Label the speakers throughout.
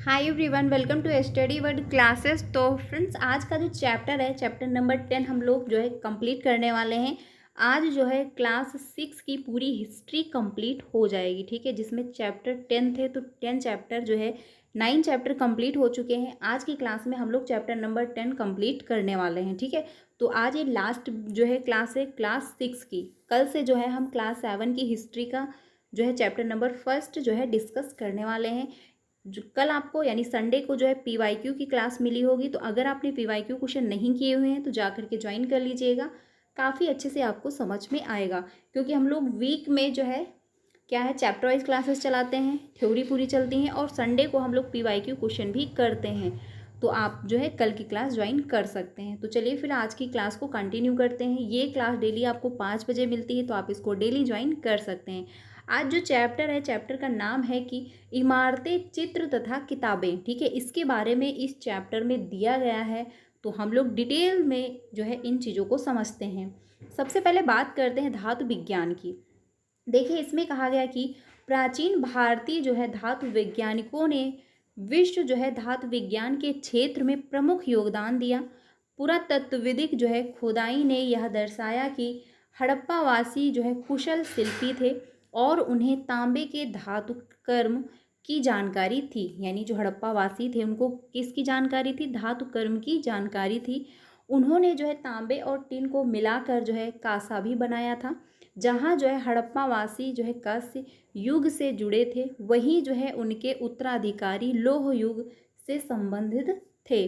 Speaker 1: Hi everyone, welcome to study word classes. तो friends, आज का जो चैप्टर है, चैप्टर नंबर 10 हम लोग जो है कंप्लीट करने वाले हैं। आज जो है क्लास 6 की पूरी हिस्ट्री कंप्लीट हो जाएगी, ठीक है। जिसमें चैप्टर 10 थे, तो 10 चैप्टर जो है 9 चैप्टर कंप्लीट हो चुके हैं। आज की क्लास में हम लोग चैप्टर नंबर 10 कंप्लीट करने वाले हैं, ठीक है। तो आज ये लास्ट जो है क्लास है, क्लास 6 की। कल से जो है हम क्लास 7 की हिस्ट्री का जो है चैप्टर नंबर फर्स्ट जो है डिस्कस करने वाले हैं। जो कल आपको यानी संडे को जो है पीवाईक्यू की क्लास मिली होगी, तो अगर आपने पीवाईक्यू क्वेश्चन नहीं किए हुए हैं तो जा करके ज्वाइन कर लीजिएगा। काफ़ी अच्छे से आपको समझ में आएगा, क्योंकि हम लोग वीक में जो है क्या है चैप्टर वाइज क्लासेस चलाते हैं, थ्योरी पूरी चलती हैं, और संडे को हम लोग पीवाईक्यू क्वेश्चन भी करते हैं। तो आप जो है कल की क्लास ज्वाइन कर सकते हैं। तो चलिए फिर आज की क्लास को कंटिन्यू करते हैं। ये क्लास डेली आपको 5 बजे मिलती है, तो आप इसको डेली ज्वाइन कर सकते हैं। आज जो चैप्टर है, चैप्टर का नाम है कि इमारतें, चित्र तथा किताबें, ठीक है। इसके बारे में इस चैप्टर में दिया गया है, तो हम लोग डिटेल में जो है इन चीज़ों को समझते हैं। सबसे पहले बात करते हैं धातु विज्ञान की। देखिए, इसमें कहा गया कि प्राचीन भारतीय जो है धातु वैज्ञानिकों ने विश्व जो है धातु विज्ञान के क्षेत्र में प्रमुख योगदान दिया। पुरातत्वविदिक जो है खुदाई ने यह दर्शाया कि हड़प्पावासी जो है कुशल शिल्पी थे और उन्हें तांबे के धातु कर्म की जानकारी थी। यानी जो हड़प्पावासी थे उनको किसकी जानकारी थी? धातु कर्म की जानकारी थी। उन्होंने जो है तांबे और टिन को मिलाकर जो है कांसा भी बनाया था। जहाँ जो है हड़प्पावासी जो है कांस्य युग से जुड़े थे, वहीं जो है उनके उत्तराधिकारी लौह युग से संबंधित थे।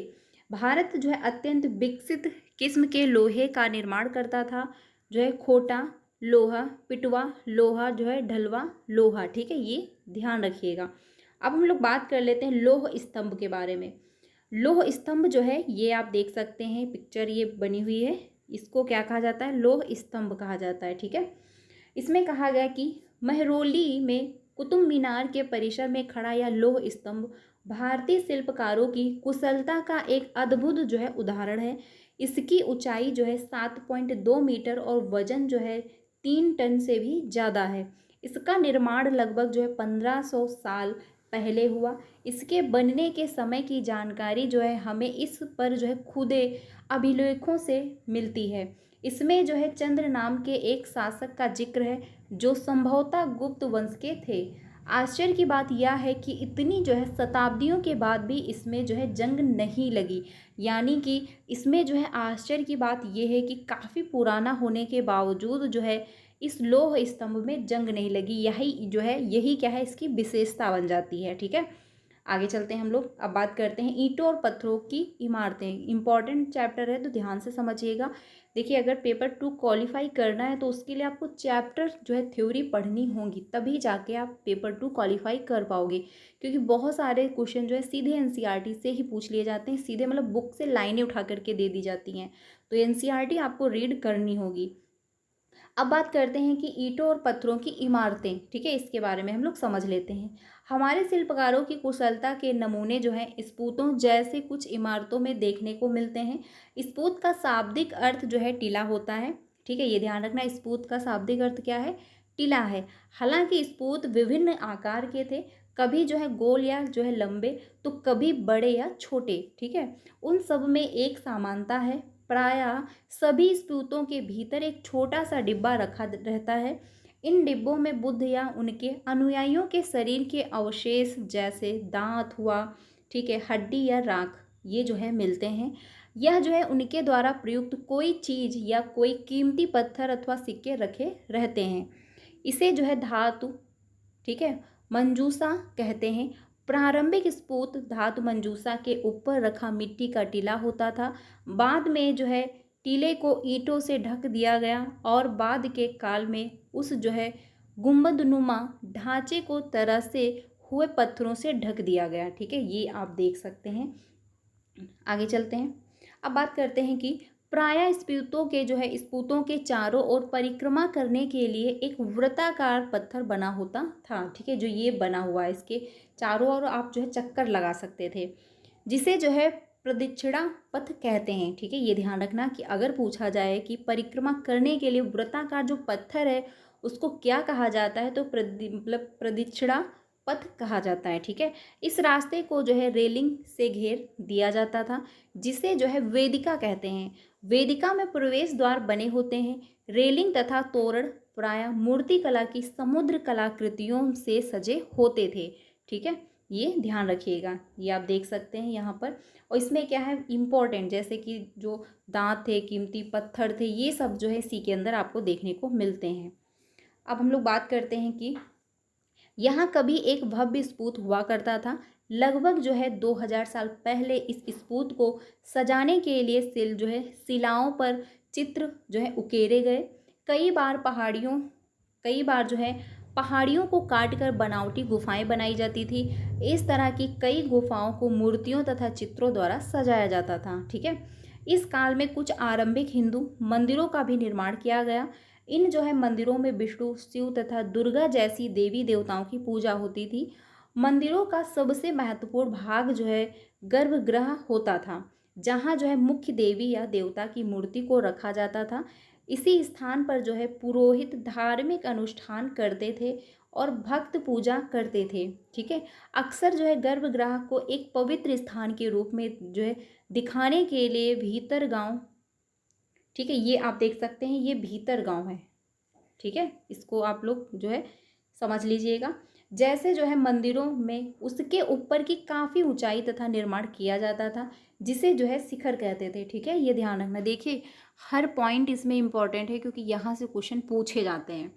Speaker 1: भारत जो है अत्यंत विकसित किस्म के लोहे का निर्माण करता था, जो है खोटा लोहा, पिटवा लोहा, जो है ढलवा लोहा, ठीक है। ये ध्यान रखिएगा। अब हम लोग बात कर लेते हैं लौह स्तंभ के बारे में। लौह स्तंभ जो है ये आप देख सकते हैं, पिक्चर ये बनी हुई है। इसको क्या कहा जाता है? लौह स्तंभ कहा जाता है, ठीक है। इसमें कहा गया कि महरौली में कुतुब मीनार के परिसर में खड़ा यह लौह स्तंभ भारतीय शिल्पकारों की कुशलता का एक अद्भुत जो है उदाहरण है। इसकी ऊंचाई जो है 7.2 मीटर और वजन जो है 3 टन से भी ज़्यादा है। इसका निर्माण लगभग जो है 1500 साल पहले हुआ। इसके बनने के समय की जानकारी जो है हमें इस पर जो है खुदे अभिलेखों से मिलती है। इसमें जो है चंद्र नाम के एक शासक का जिक्र है, जो संभवतः गुप्त वंश के थे। आश्चर्य की बात यह है कि इतनी जो है शताब्दियों के बाद भी इसमें जो है जंग नहीं लगी। यानी कि इसमें जो है आश्चर्य की बात यह है कि काफ़ी पुराना होने के बावजूद जो है इस लौह स्तंभ में जंग नहीं लगी। यही क्या है, इसकी विशेषता बन जाती है, ठीक है। आगे चलते हैं हम लोग। अब बात करते हैं ईंटों और पत्थरों की इमारतें। इंपॉर्टेंट चैप्टर है, तो ध्यान से समझिएगा। देखिए, अगर पेपर 2 क्वालिफाई करना है तो उसके लिए आपको चैप्टर जो है थ्योरी पढ़नी होगी, तभी जाके आप पेपर 2 क्वालिफाई कर पाओगे। क्योंकि बहुत सारे क्वेश्चन जो है सीधे एनसीईआरटी से ही पूछ लिए जाते हैं, सीधे मतलब बुक से लाइनें उठा करके दे दी जाती हैं। तो एनसीईआरटी आपको रीड करनी होगी। अब बात करते हैं कि ईंटों और पत्थरों की इमारतें, ठीक है। इसके बारे में हम लोग समझ लेते हैं। हमारे शिल्पकारों की कुशलता के नमूने जो हैं स्पूतों जैसे कुछ इमारतों में देखने को मिलते हैं। स्पूत का शाब्दिक अर्थ जो है टीला होता है, ठीक है। ये ध्यान रखना, स्पूत का शाब्दिक अर्थ क्या है? टीला है। हालांकि स्पूत विभिन्न आकार के थे, कभी जो है गोल या जो है लंबे, तो कभी बड़े या छोटे, ठीक है। उन सब में एक समानता है, प्रायः सभी स्पूतों के भीतर एक छोटा सा डिब्बा रखा रहता है। इन डिब्बों में बुद्ध या उनके अनुयायियों के शरीर के अवशेष जैसे दांत हुआ, ठीक है, हड्डी या राख, ये जो है मिलते हैं। यह जो है उनके द्वारा प्रयुक्त कोई चीज़ या कोई कीमती पत्थर अथवा सिक्के रखे रहते हैं। इसे जो है धातु, ठीक है, मंजूसा कहते हैं। प्रारंभिक स्पूत धातु मंजूसा के ऊपर रखा मिट्टी का टीला होता था। बाद में जो है टीले को ईंटों से ढक दिया गया और बाद के काल में उस जो है गुंबदनुमा ढांचे को तरह से हुए पत्थरों से ढक दिया गया, ठीक है। ये आप देख सकते हैं। आगे चलते हैं। अब बात करते हैं कि प्रायः स्पूतों के चारों ओर परिक्रमा करने के लिए एक वृत्ताकार पत्थर बना होता था, ठीक है। जो ये बना हुआ है, इसके चारों ओर आप जो है चक्कर लगा सकते थे, जिसे जो है प्रदक्षिणा पथ कहते हैं, ठीक है। ये ध्यान रखना कि अगर पूछा जाए कि परिक्रमा करने के लिए वृत्ताकार जो पत्थर है उसको क्या कहा जाता है, तो प्रदक्षिणा पथ कहा जाता है। ठीक है, इस रास्ते को जो है रेलिंग से घेर दिया जाता था, जिसे जो है वेदिका कहते हैं। वेदिका में प्रवेश द्वार बने होते हैं। रेलिंग तथा तोरण प्रायः मूर्ति कला की समुद्र कलाकृतियों से सजे होते थे। ठीक है, ये ध्यान रखिएगा, ये आप देख सकते हैं यहाँ पर। और इसमें क्या है इम्पोर्टेंट, जैसे कि जो दांत थे, कीमती पत्थर थे, ये सब जो है इसी के अंदर आपको देखने को मिलते हैं। अब हम लोग बात करते हैं कि यहाँ कभी एक भव्य स्पूत हुआ करता था। लगभग जो है 2000 साल पहले इस स्पूत को सजाने के लिए शिलाओं पर चित्र जो है उकेरे गए। कई बार जो है पहाड़ियों को काटकर बनावटी गुफाएं बनाई जाती थी। इस तरह की कई गुफाओं को मूर्तियों तथा चित्रों द्वारा सजाया जाता था। ठीक है, इस काल में कुछ आरंभिक हिंदू मंदिरों का भी निर्माण किया गया। इन जो है मंदिरों में विष्णु, शिव तथा दुर्गा जैसी देवी देवताओं की पूजा होती थी। मंदिरों का सबसे महत्वपूर्ण भाग जो है गर्भगृह होता था, जहाँ जो है मुख्य देवी या देवता की मूर्ति को रखा जाता था। इसी स्थान पर जो है पुरोहित धार्मिक अनुष्ठान करते थे और भक्त पूजा करते थे। ठीक है, अक्सर जो है गर्भगृह को एक पवित्र स्थान के रूप में जो है दिखाने के लिए भीतर गांव, ठीक है, ये आप देख सकते हैं, ये भीतर गांव है। ठीक है, इसको आप लोग जो है समझ लीजिएगा। जैसे जो है मंदिरों में उसके ऊपर की काफ़ी ऊंचाई तथा निर्माण किया जाता था, जिसे जो है शिखर कहते थे। ठीक है, ये ध्यान रखना। देखिए हर पॉइंट इसमें इंपॉर्टेंट है, क्योंकि यहाँ से क्वेश्चन पूछे जाते हैं।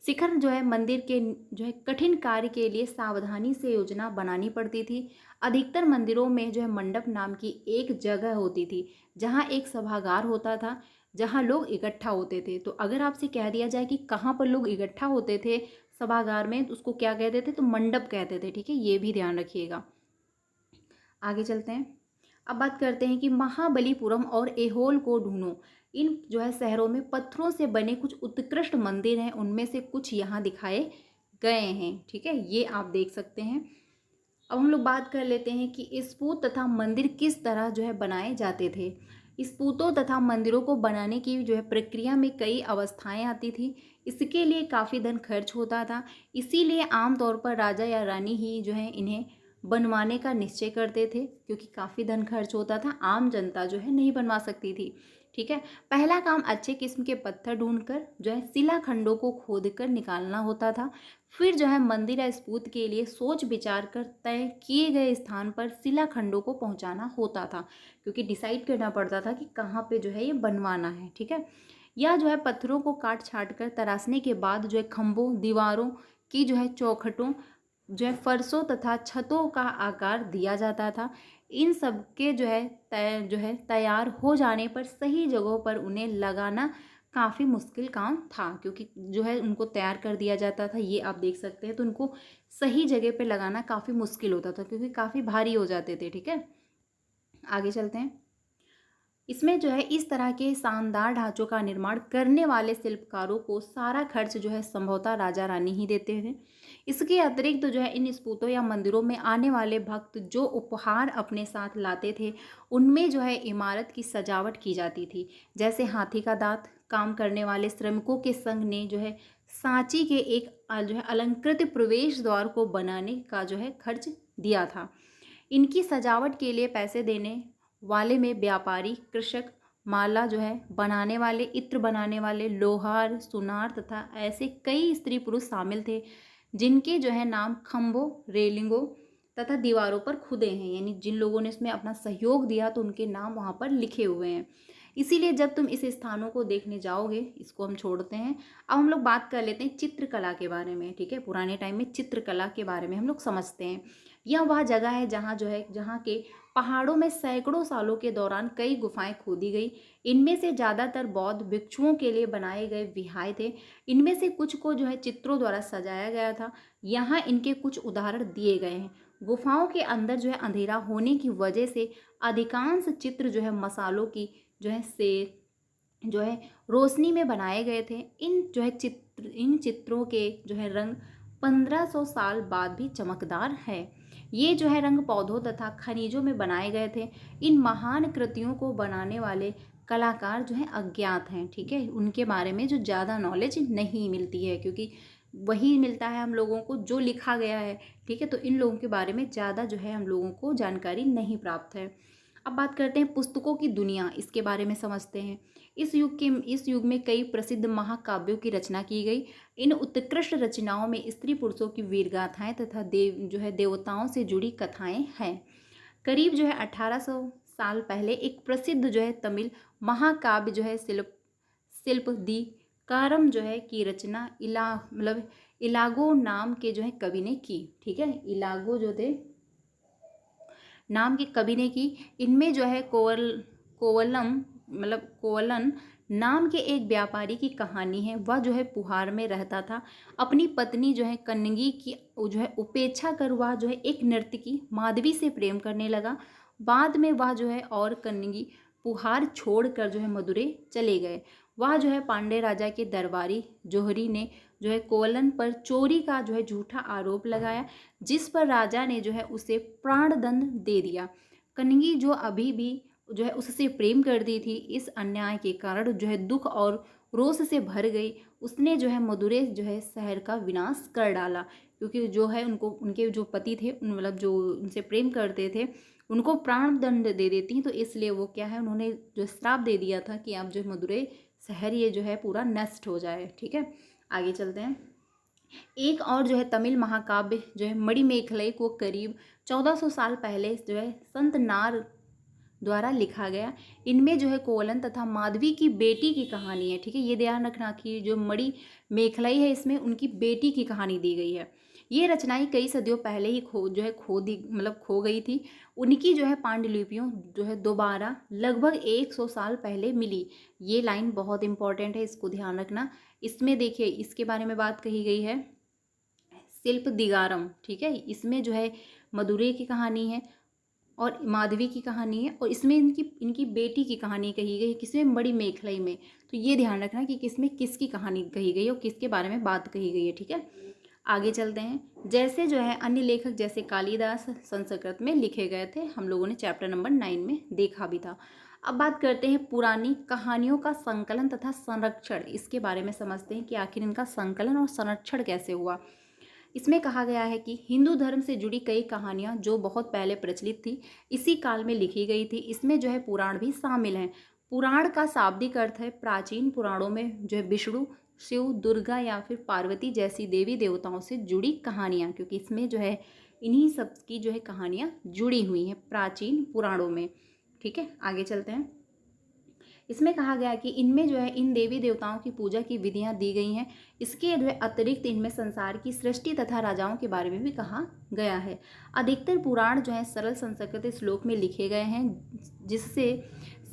Speaker 1: शिखर जो है मंदिर के जो है कठिन कार्य के लिए सावधानी से योजना बनानी पड़ती थी। अधिकतर मंदिरों में जो है मंडप नाम की एक जगह होती थी, जहाँ एक सभागार होता था, जहाँ लोग इकट्ठा होते थे। तो अगर आपसे कह दिया जाए कि कहाँ पर लोग इकट्ठा होते थे सभागार में, तो उसको क्या कहते थे, तो मंडप कहते थे। ठीक है, ये भी ध्यान रखिएगा। आगे चलते हैं। अब बात करते हैं कि महाबलीपुरम और एहोल को ढूंढो। इन जो है शहरों में पत्थरों से बने कुछ उत्कृष्ट मंदिर हैं, उनमें से कुछ यहाँ दिखाए गए हैं। ठीक है, ये आप देख सकते हैं। अब हम लोग बात कर लेते हैं कि स्तूप तथा मंदिर किस तरह जो है बनाए जाते थे। स्तूपों तथा मंदिरों को बनाने की जो है प्रक्रिया में कई अवस्थाएं आती थी। इसके लिए काफ़ी धन खर्च होता था, इसीलिए आमतौर पर राजा या रानी ही जो है इन्हें बनवाने का निश्चय करते थे, क्योंकि काफ़ी धन खर्च होता था, आम जनता जो है नहीं बनवा सकती थी। ठीक है, पहला काम अच्छे किस्म के पत्थर ढूंढकर जो है शिलाखंडों को खोदकर निकालना होता था। फिर जो है मंदिर या स्तूप के लिए सोच विचार कर तय किए गए स्थान पर शिलाखंडों को पहुंचाना होता था, क्योंकि डिसाइड करना पड़ता था कि कहाँ पे जो है ये बनवाना है। ठीक है, या जो है पत्थरों को काट छाट कर तराशने के बाद जो है खंभों, दीवारों की जो है चौखटों, जो है फर्शों तथा छतों का आकार दिया जाता था। इन सब के जो है तैयार हो जाने पर सही जगहों पर उन्हें लगाना काफ़ी मुश्किल काम था, क्योंकि जो है उनको तैयार कर दिया जाता था, ये आप देख सकते हैं। तो उनको सही जगह पे लगाना काफ़ी मुश्किल होता था, क्योंकि काफ़ी भारी हो जाते थे। ठीक है, आगे चलते हैं। इसमें जो है इस तरह के शानदार ढांचों का निर्माण करने वाले शिल्पकारों को सारा खर्च जो है संभवतः राजा रानी ही देते थे। इसके अतिरिक्त तो जो है इन स्तूपों या मंदिरों में आने वाले भक्त जो उपहार अपने साथ लाते थे, उनमें जो है इमारत की सजावट की जाती थी। जैसे हाथी का दांत, काम करने वाले श्रमिकों के संघ ने जो है सांची के एक जो है अलंकृत प्रवेश द्वार को बनाने का जो है खर्च दिया था। इनकी सजावट के लिए पैसे देने वाले में व्यापारी, कृषक, माला जो है बनाने वाले, इत्र बनाने वाले, लोहार, सुनार तथा ऐसे कई स्त्री पुरुष शामिल थे, जिनके जो है नाम खंभों, रेलिंगों तथा दीवारों पर खुदे हैं। यानी जिन लोगों ने इसमें अपना सहयोग दिया, तो उनके नाम वहाँ पर लिखे हुए हैं। इसीलिए जब तुम इस स्थानों को देखने जाओगे, इसको हम छोड़ते हैं। अब हम लोग बात कर लेते हैं चित्रकला के बारे में। ठीक है, पुराने टाइम में चित्रकला के बारे में हम लोग समझते हैं। यह वह जगह है जहाँ के पहाड़ों में सैकड़ों सालों के दौरान कई गुफाएं खोदी गई। इनमें से ज़्यादातर बौद्ध भिक्षुओं के लिए बनाए गए विहार थे। इनमें से कुछ को जो है चित्रों द्वारा सजाया गया था। यहाँ इनके कुछ उदाहरण दिए गए हैं। गुफाओं के अंदर जो है अंधेरा होने की वजह से अधिकांश चित्र जो है मसालों की जो है रोशनी में बनाए गए थे। इन चित्रों के जो है रंग 1500 साल बाद भी चमकदार है। ये जो है रंग पौधों तथा खनिजों में बनाए गए थे। इन महान कृतियों को बनाने वाले कलाकार जो है अज्ञात हैं। ठीक है, उनके बारे में जो ज़्यादा नॉलेज नहीं मिलती है, क्योंकि वही मिलता है हम लोगों को जो लिखा गया है, ठीक है। तो इन लोगों के बारे में ज़्यादा जो है हम लोगों को जानकारी नहीं प्राप्त है। अब बात करते हैं पुस्तकों की दुनिया, इसके बारे में समझते हैं। इस युग में कई प्रसिद्ध महाकाव्यों की रचना की गई। इन उत्कृष्ट रचनाओं में स्त्री पुरुषों की वीर गाथाएं तथा देवताओं से जुड़ी कथाएं हैं। करीब जो है 1800 साल पहले एक प्रसिद्ध जो है तमिल महाकाव्य जो है शिल्प दी कारम जो है की रचना इलागो नाम के जो है कवि ने की, ठीक है। इलागो जो थे नाम के कवि ने की। इनमें जो है कोवलन नाम के एक व्यापारी की कहानी है। वह जो है पुहार में रहता था। अपनी पत्नी जो है कन्नगी की जो है उपेक्षा कर वह जो है एक नर्तकी माधवी से प्रेम करने लगा। बाद में वह जो है और कन्नगी पुहार छोड़कर जो है मदुरै चले गए। वह जो है पांडे राजा के दरबारी जोहरी ने जो है कोवलन पर चोरी का जो है झूठा आरोप लगाया, जिस पर राजा ने जो है उसे प्राणदंड दे दिया। कन्नगी जो अभी भी जो है उससे प्रेम करती थी, इस अन्याय के कारण जो है दुख और रोष से भर गई। उसने जो है मदुरै जो है शहर का विनाश कर डाला, क्योंकि जो है उनके जो पति थे जो उनसे प्रेम करते थे उनको प्राण दंड दे देती, तो इसलिए वो क्या है उन्होंने जो श्राप दे दिया था कि आप जो मदुरै शहर ये जो है पूरा नष्ट हो जाए, ठीक है। आगे चलते हैं। एक और जो है तमिल महाकाव्य जो है मणिमेखलाई को करीब 1400 साल पहले जो है संत नार द्वारा लिखा गया। इनमें जो है कोवलन तथा माधवी की बेटी की कहानी है, ठीक है। ये ध्यान रखना कि जो मणिमेखलाई है इसमें उनकी बेटी की कहानी दी गई है। ये रचनाएं कई सदियों पहले ही खो गई थी। उनकी जो है पांडुलिपियों जो है दोबारा लगभग 100 साल पहले मिली। ये लाइन बहुत इंपॉर्टेंट है, इसको ध्यान रखना। इसमें देखिए इसके बारे में बात कही गई है शिल्प दिगारम, ठीक है। इसमें जो है मदुरै की कहानी है और माधवी की कहानी है, और इसमें इनकी बेटी की कहानी कही गई है। किसमें? मणिमेखलाई में। तो ये ध्यान रखना कि किसमें किसकी कहानी कही गई है और किसके बारे में बात कही गई है, ठीक है। आगे चलते हैं। जैसे जो है अन्य लेखक जैसे कालिदास संस्कृत में लिखे गए थे, हम लोगों ने चैप्टर नंबर 9 में देखा भी था। अब बात करते हैं पुरानी कहानियों का संकलन तथा संरक्षण, इसके बारे में समझते हैं कि आखिर इनका संकलन और संरक्षण कैसे हुआ। इसमें कहा गया है कि हिंदू धर्म से जुड़ी कई कहानियाँ जो बहुत पहले प्रचलित थी इसी काल में लिखी गई थी। इसमें जो है पुराण भी शामिल हैं। पुराण का शाब्दिक अर्थ है प्राचीन पुराणों में जो है विष्णु, शिव, दुर्गा या फिर पार्वती जैसी देवी देवताओं से जुड़ी कहानियाँ, क्योंकि इसमें जो है इन्हीं सब की जो है कहानियाँ जुड़ी हुई हैं प्राचीन पुराणों में, ठीक है। आगे चलते हैं। इसमें कहा गया कि इनमें जो है इन देवी देवताओं की पूजा की विधियां दी गई हैं। इसके जो है अतिरिक्त इनमें संसार की सृष्टि तथा राजाओं के बारे में भी कहा गया है। अधिकतर पुराण जो है सरल संस्कृत श्लोक में लिखे गए हैं, जिससे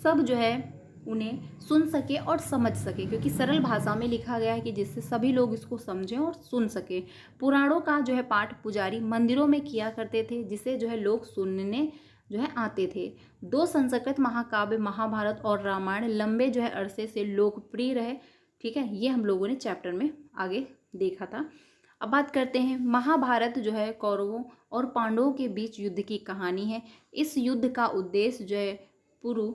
Speaker 1: सब जो है उन्हें सुन सके और समझ सके, क्योंकि सरल भाषा में लिखा गया है कि जिससे सभी लोग इसको समझें और सुन सके। पुराणों का जो है पाठ पुजारी मंदिरों में किया करते थे, जिसे जो है लोग सुनने जो है आते थे। दो संस्कृत महाकाव्य महाभारत और रामायण लंबे जो है अरसे से लोकप्रिय रहे, ठीक है। ये हम लोगों ने चैप्टर में आगे देखा था। अब बात करते हैं। महाभारत जो है कौरवों और पांडवों के बीच युद्ध की कहानी है। इस युद्ध का उद्देश्य जो है पुरु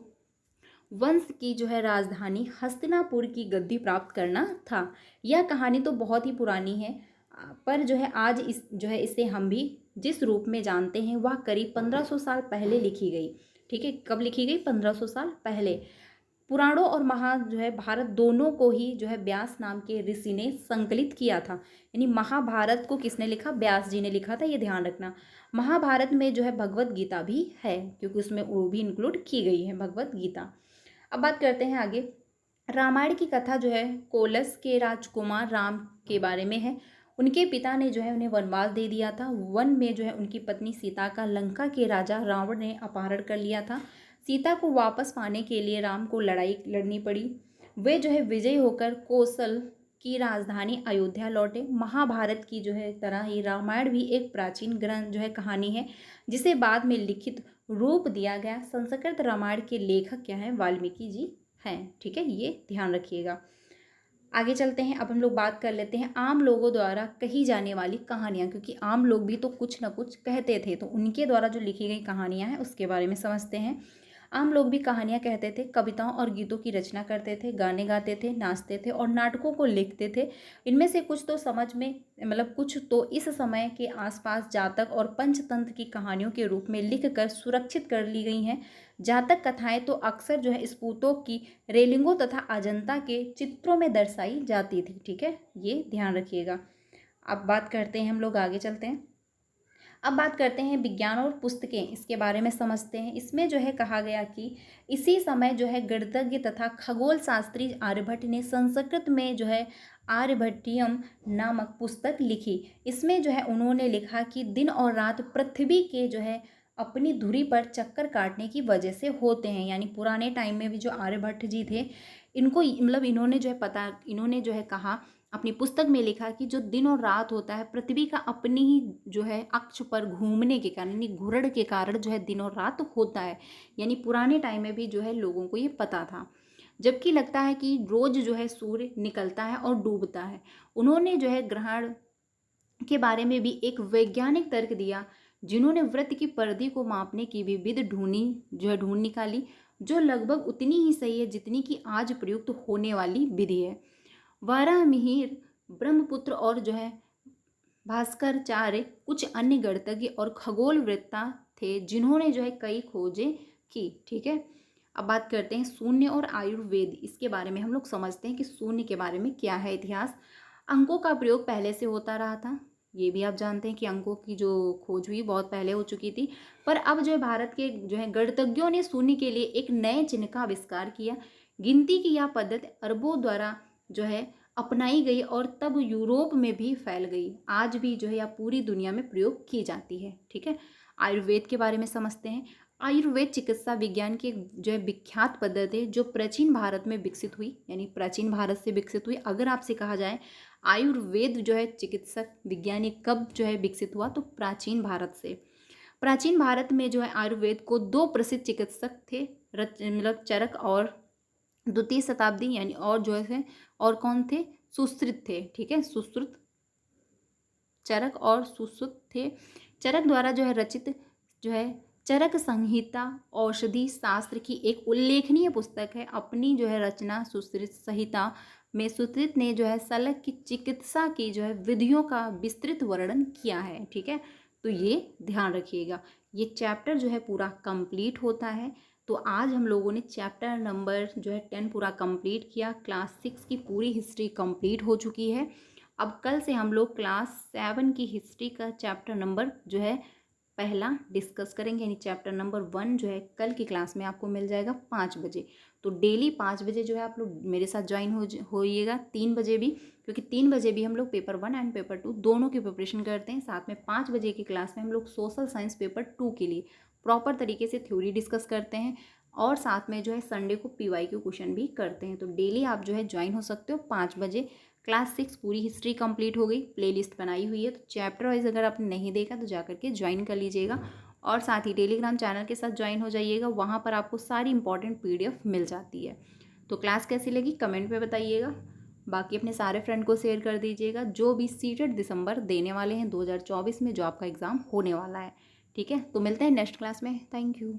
Speaker 1: वंश की जो है राजधानी हस्तिनापुर की गद्दी प्राप्त करना था। यह कहानी तो बहुत ही पुरानी है, पर जो है आज इसे हम भी जिस रूप में जानते हैं वह करीब 1500 साल पहले लिखी गई, ठीक है। कब लिखी गई? 1500 साल पहले। पुराणों और भारत दोनों को ही जो है व्यास नाम के ऋषि ने संकलित किया था। यानी महाभारत को किसने लिखा? व्यास जी ने लिखा था, ये ध्यान रखना। महाभारत में जो है भगवत गीता भी है, क्योंकि उसमें वो भी इंक्लूड की गई है भगवत गीता। अब बात करते हैं आगे। रामायण की कथा जो है कोलस के राजकुमार राम के बारे में है। उनके पिता ने जो है उन्हें वनवास दे दिया था। वन में जो है उनकी पत्नी सीता का लंका के राजा रावण ने अपहरण कर लिया था। सीता को वापस पाने के लिए राम को लड़ाई लड़नी पड़ी। वे जो है विजयी होकर कौशल की राजधानी अयोध्या लौटे। महाभारत की जो है तरह ही रामायण भी एक प्राचीन ग्रंथ जो है कहानी है, जिसे बाद में लिखित रूप दिया गया। संस्कृत रामायण के लेखक क्या हैं? वाल्मीकि जी हैं, ठीक है। ये ध्यान रखिएगा। आगे चलते हैं। अब हम लोग बात कर लेते हैं आम लोगों द्वारा कही जाने वाली कहानियाँ, क्योंकि आम लोग भी तो कुछ ना कुछ कहते थे, तो उनके द्वारा जो लिखी गई कहानियाँ हैं उसके बारे में समझते हैं। आम लोग भी कहानियाँ कहते थे, कविताओं और गीतों की रचना करते थे, गाने गाते थे, नाचते थे और नाटकों को लिखते थे। इनमें से कुछ तो समझ में मतलब कुछ तो इस समय के आसपास जातक और पंचतंत्र की कहानियों के रूप में लिख कर सुरक्षित कर ली गई हैं। जातक कथाएं तो अक्सर जो है स्पूतों की रेलिंगों तथा अजंता के चित्रों में दर्शाई जाती थी। ठीक है, ये ध्यान रखिएगा। अब बात करते हैं, हम लोग आगे चलते हैं। अब बात करते हैं विज्ञान और पुस्तकें, इसके बारे में समझते हैं। इसमें जो है कहा गया कि इसी समय जो है गणितज्ञ तथा खगोल शास्त्री आर्यभट्ट ने संस्कृत में जो है आर्यभट्टियम नामक पुस्तक लिखी। इसमें जो है उन्होंने लिखा कि दिन और रात पृथ्वी के जो है अपनी धुरी पर चक्कर काटने की वजह से होते हैं। यानी पुराने टाइम में भी जो आर्यभट्ट जी थे, इनको मतलब इन्होंने जो है कहा, अपनी पुस्तक में लिखा कि जो दिन और रात होता है पृथ्वी का अपनी ही जो है अक्ष पर घूमने के कारण, यानी घूर्णन के कारण जो है दिन और रात होता है। यानी पुराने टाइम में भी जो है लोगों को ये पता था। जबकि लगता है कि रोज जो है सूर्य निकलता है और डूबता है। उन्होंने जो है ग्रहण के बारे में भी एक वैज्ञानिक तर्क दिया, जिन्होंने वृत्त की परिधि को मापने की भी विधि ढूंढ निकाली, जो लगभग उतनी ही सही है जितनी कि आज प्रयुक्त होने वाली विधि है। वारामिहिर, ब्रह्मपुत्र और जो है भास्कराचार्य कुछ अन्य गणितज्ञ और खगोलवेत्ता थे, जिन्होंने जो है कई खोजें की। ठीक है, अब बात करते हैं शून्य और आयुर्वेद। इसके बारे में हम लोग समझते हैं कि शून्य के बारे में क्या है इतिहास। अंकों का प्रयोग पहले से होता रहा था, ये भी आप जानते हैं कि अंकों की जो खोज हुई बहुत पहले हो चुकी थी। पर अब जो है भारत के जो है गणितज्ञों ने शून्य के लिए एक नए चिन्ह का आविष्कार किया। गिनती की यह पद्धति अरबों द्वारा जो है अपनाई गई और तब यूरोप में भी फैल गई। आज भी जो है यह पूरी दुनिया में प्रयोग की जाती है। ठीक है, आयुर्वेद के बारे में समझते हैं। आयुर्वेद चिकित्सा विज्ञान की एक जो है विख्यात पद्धति है, जो प्राचीन भारत में विकसित हुई, यानी प्राचीन भारत से विकसित हुई। अगर आपसे कहा जाए आयुर्वेद जो है चिकित्सक वैज्ञानिक कब जो है विकसित हुआ, तो प्राचीन भारत से। प्राचीन भारत में जो है आयुर्वेद को दो प्रसिद्ध चिकित्सक थे, मतलब चरक और द्वितीय शताब्दी, यानी और जो है और कौन थे, सुश्रुत थे। ठीक है, सुश्रुत, चरक और सुश्रुत थे। चरक द्वारा जो है रचित जो है चरक संहिता औषधि शास्त्र की एक उल्लेखनीय पुस्तक है। अपनी जो है रचना सुश्रुत संहिता में सुश्रुत ने जो है शल्य की चिकित्सा की जो है विधियों का विस्तृत वर्णन किया है। ठीक है, तो ये ध्यान रखिएगा। ये चैप्टर जो है पूरा कंप्लीट होता है। तो आज हम लोगों ने चैप्टर नंबर जो है 10 पूरा कंप्लीट किया। क्लास 6 की पूरी हिस्ट्री कंप्लीट हो चुकी है। अब कल से हम लोग क्लास 7 की हिस्ट्री का चैप्टर नंबर जो है पहला डिस्कस करेंगे, यानी चैप्टर नंबर 1 जो है कल की क्लास में आपको मिल जाएगा 5 बजे। तो डेली 5 बजे जो है आप लोग मेरे साथ ज्वाइन होइएगा। 3 बजे भी, क्योंकि 3 बजे भी हम लोग पेपर 1 एंड पेपर 2 दोनों की प्रिपरेशन करते हैं। साथ में 5 बजे की क्लास में हम लोग सोशल साइंस पेपर 2 के लिए प्रॉपर तरीके से थ्योरी डिस्कस करते हैं, और साथ में जो है संडे को PYQ क्वेश्चन भी करते हैं। तो डेली आप जो है ज्वाइन हो सकते हो 5 बजे। क्लास 6 पूरी हिस्ट्री कंप्लीट हो गई, प्लेलिस्ट बनाई हुई है, तो चैप्टर वाइज अगर आपने नहीं देखा तो जा करके ज्वाइन कर लीजिएगा। और साथ ही टेलीग्राम चैनल के साथ ज्वाइन हो जाइएगा, वहाँ पर आपको सारी इंपॉर्टेंट PDF मिल जाती है। तो क्लास कैसी लगी कमेंट में बताइएगा। बाकी अपने सारे फ्रेंड को शेयर कर दीजिएगा, जो भी सीटेट दिसंबर देने वाले हैं 2024 में, जो आपका एग्ज़ाम होने वाला है। ठीक है, तो मिलते हैं नेक्स्ट क्लास में। Thank you.